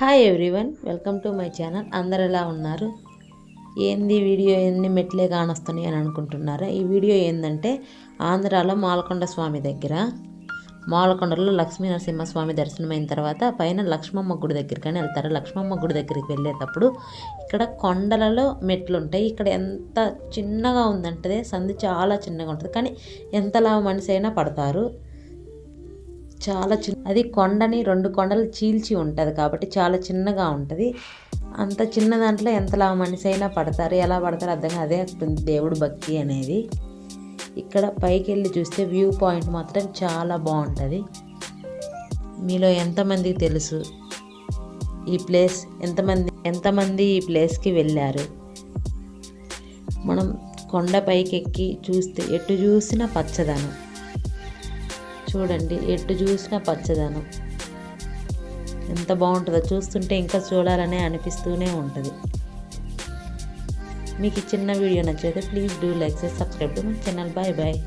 Hi everyone, welcome to my channel. అందరు ఎలా ఉన్నారు? ఏంది వీడియో ఎన్ని మెట్లే కానొస్తున్నాయి అని అనుకుంటున్నారా? ఈ వీడియో ఏంటంటే ఆంధ్రాలో మాలకొండ స్వామి దగ్గర మాలకొండలో లక్ష్మీ నరసింహస్వామి దర్శనమైన తర్వాత పైన లక్ష్మమ్మ గుడి దగ్గరికి వెళ్తారు. లక్ష్మమ్మ గుడి దగ్గరికి వెళ్ళేటప్పుడు ఇక్కడ కొండలలో మెట్లు ఉంటాయి. ఇక్కడ ఎంత చిన్నగా ఉందంటే సంది చాలా చిన్నగా ఉంటుంది, కానీ ఎంతలా మనిషి అయినా పడతారు. చాలా చిన్న, అది కొండని రెండు కొండలు చీల్చి ఉంటుంది కాబట్టి చాలా చిన్నగా ఉంటుంది. అంత చిన్న దాంట్లో ఎంతలా మనిషి అయినా పడతారు. ఎలా పడతారు అర్థం అదే దేవుడు భక్తి అనేది. ఇక్కడ పైకి వెళ్ళి చూస్తే వ్యూ పాయింట్ మాత్రం చాలా బాగుంటుంది. మీలో ఎంతమందికి తెలుసు ఈ ప్లేస్? ఎంతమంది ఈ ప్లేస్కి వెళ్ళారు? మనం కొండ పైకి ఎక్కి చూస్తే ఎటు చూసినా పచ్చదనం. చూడండి, ఎటు చూసినా పచ్చదనం ఎంత బాగుంటుందో. చూస్తుంటే ఇంకా చూడాలనే అనిపిస్తూనే ఉంటుంది. మీకు ఈ చిన్న వీడియో నచ్చితే please do like, subscribe to my channel. Bye bye.